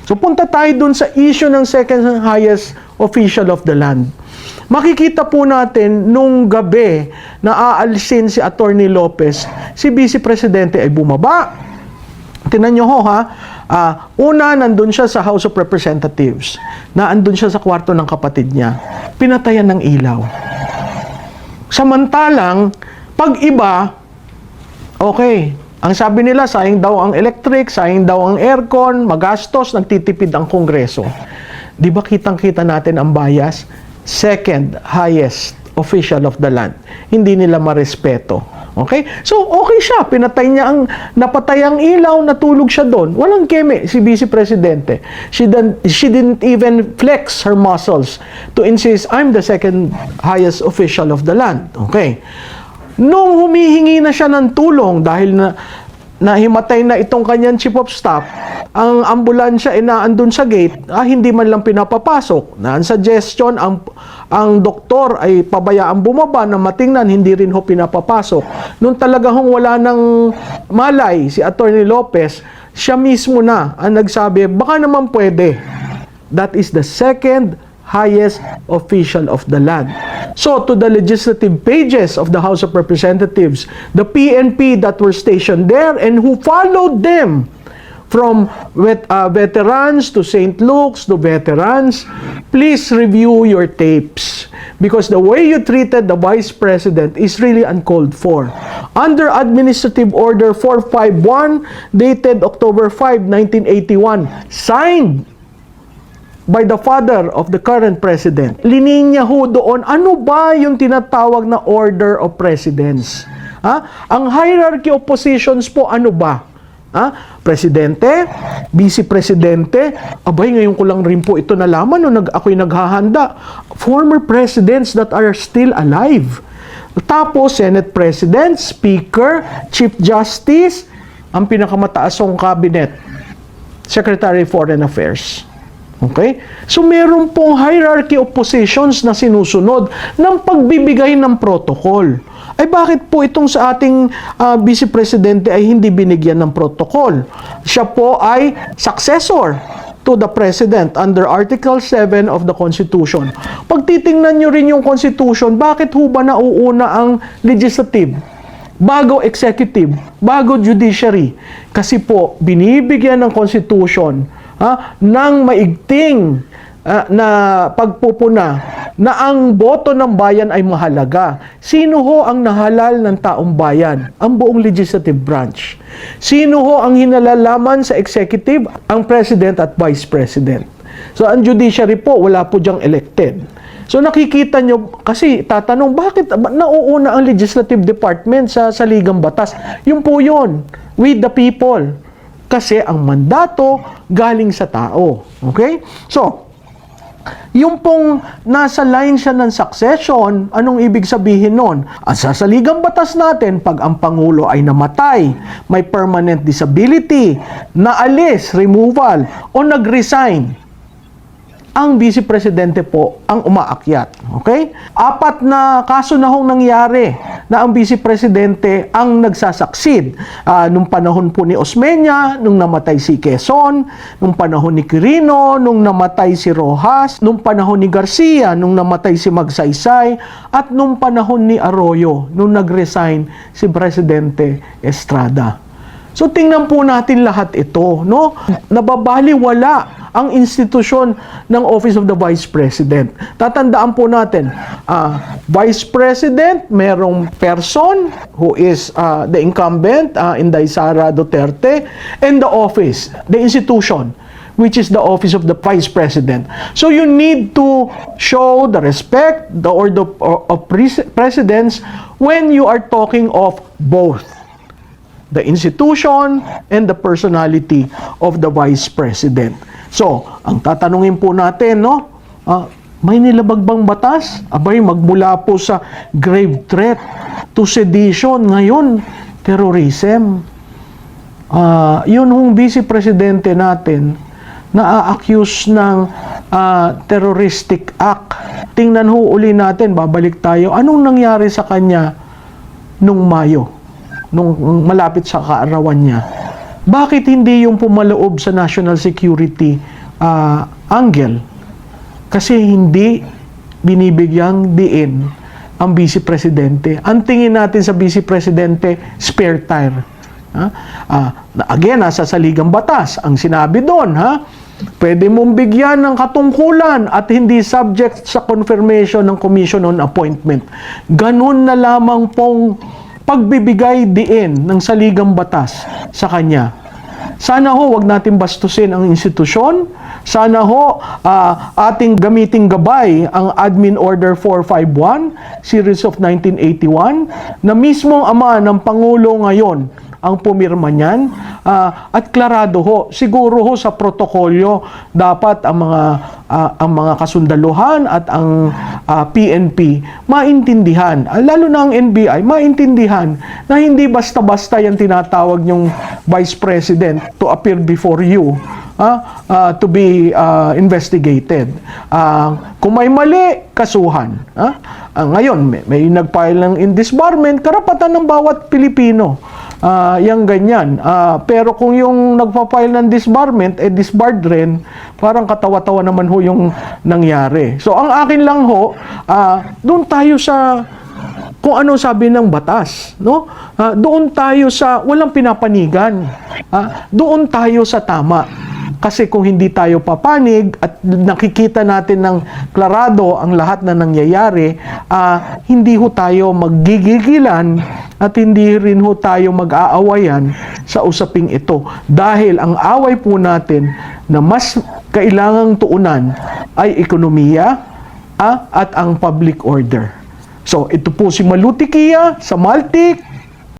So punta tayo dun sa issue ng second highest official of the land. Makikita po natin nung gabi na aalisin si Atty. Lopez, si Vice Presidente ay bumaba. Tingnan nyo ho ha. Una, nandun siya sa House of Representatives. Naandun siya sa kwarto ng kapatid niya. Pinatayan ng ilaw. Samantalang, pag iba, okay. Ang sabi nila, sayang daw ang electric, sayang daw ang aircon, magastos, nagtitipid ang Kongreso. Di ba kitang-kita natin ang bias? Second highest official of the land. Hindi nila marespeto. Okay? So, okay siya. Pinatay niya napatay ang ilaw, natulog siya doon. Walang keme si Vice Presidente. She didn't even flex her muscles to insist, I'm the second highest official of the land. Okay? Nung humihingi na siya ng tulong dahil nahimatay na itong kanyang chief of staff, ang ambulansya ay naandun sa gate, hindi man lang pinapapasok. Ang suggestion, ang doktor ay pabayaan bumaba na matingnan, hindi rin ho pinapapasok. Nung talaga hong wala ng malay si Atty. Lopez, siya mismo na ang nagsabi, baka naman pwede. That is the second highest official of the land. So, to the legislative pages of the House of Representatives, the PNP that were stationed there and who followed them from veterans to St. Luke's to veterans, please review your tapes because the way you treated the Vice President is really uncalled for. Under Administrative Order 451, dated October 5, 1981, signed by the father of the current president. Lininya ho doon, ano ba yung tinatawag na order of precedence? Ang hierarchy of positions po, ano ba? Presidente, Vice Presidente, abay ngayon ko lang rin po ito nalaman nung ako'y naghahanda. Former presidents that are still alive. Tapos, Senate President, Speaker, Chief Justice, ang pinakamataasong cabinet, Secretary of Foreign Affairs. Okay? So, meron pong hierarchy of positions na sinusunod ng pagbibigay ng protocol. Ay bakit po itong sa ating Vice Presidente ay hindi binigyan ng protocol? Siya po ay successor to the President under Article 7 of the Constitution. Pag titingnan nyo rin yung Constitution, bakit ho ba nauuna ang legislative? Bago executive, bago judiciary? Kasi po, binibigyan ng Constitution ng maigting na pagpupuna na ang boto ng bayan ay mahalaga. Sino ho ang nahalal ng taong bayan? Ang buong legislative branch. Sino ho ang hinalalaman sa executive? Ang president at vice president. So, ang judiciary po, wala po diyang elected. So, nakikita nyo, kasi tatanong, bakit nauuna ang legislative department sa ligang batas? Yun po yun, with the people. Kasi ang mandato galing sa tao. Okay? So, yung pong nasa line siya ng succession, anong ibig sabihin nun? Sa saligang batas natin, pag ang Pangulo ay namatay, may permanent disability, naalis, removal, o nag-resign, ang Vice Presidente po ang umaakyat. Okay? 4 na kaso na hong nangyari na ang Vice Presidente ang nagsasucceed. Nung panahon po ni Osmeña, nung namatay si Quezon, nung panahon ni Quirino, nung namatay si Rojas, nung panahon ni Garcia, nung namatay si Magsaysay, at nung panahon ni Arroyo, nung nag-resign si Presidente Estrada. So tingnan po natin lahat ito, no? Nababaliwala ang institusyon ng Office of the Vice President. Tatandaan po natin, Vice President, merong person who is the incumbent, Inday Sara Duterte, and the office, the institution, which is the Office of the Vice President. So you need to show the respect, the order of precedence when you are talking of both the institution and the personality of the Vice President. So, ang tatanungin po natin, no? May nilabag bang batas? Abay, magmula po sa grave threat to sedition, ngayon, terrorism. Yun hong Vice Presidente natin, na-accuse ng terroristic act. Tingnan ho uli natin, babalik tayo. Anong nangyari sa kanya nung Mayo? Nung malapit sa kaarawan niya? Bakit hindi yung pumaloob sa national security angle. Kasi hindi binibigyang diin ang Vice Presidente. Ang tingin natin sa Vice Presidente, spare tire. Again, nasa saligang batas. Ang sinabi doon, pwede mong bigyan ng katungkulan at hindi subject sa confirmation ng Commission on Appointment. Ganun na lamang pong pagbibigay diin ng saligang batas sa kanya. Sana ho, wag natin bastusin ang institusyon. Sana ho, ating gamiting gabay ang Admin Order 451, Series of 1981, na mismong ama ng Pangulo ngayon ang pumirma niyan. At klarado ho, siguro ho sa protokolyo, dapat ang mga kasundaluhan at ang PNP maintindihan, lalo na ang NBI, maintindihan na hindi basta-basta yung tinatawag yung Vice President to appear before you to be investigated. Kung may mali, kasuhan. Ngayon, may nag-file ng indisbarment, karapatan ng bawat Pilipino. Yang ganyan. Pero kung yung nagpa-file ng disbarment, disbarred rin, parang katawa-tawa naman ho yung nangyari. So, ang akin lang ho, doon tayo sa kung ano sabi ng batas, no? Doon tayo sa walang pinapanigan. Doon tayo sa tama. Kasi kung hindi tayo papanig at nakikita natin ng klarado ang lahat na nangyayari, hindi ho tayo maggigigilan at hindi rin ho tayo mag-aawayan sa usaping ito. Dahil ang away po natin na mas kailangang tuunan ay ekonomiya at ang public order. So, ito po si Maluti Kia sa Maltik.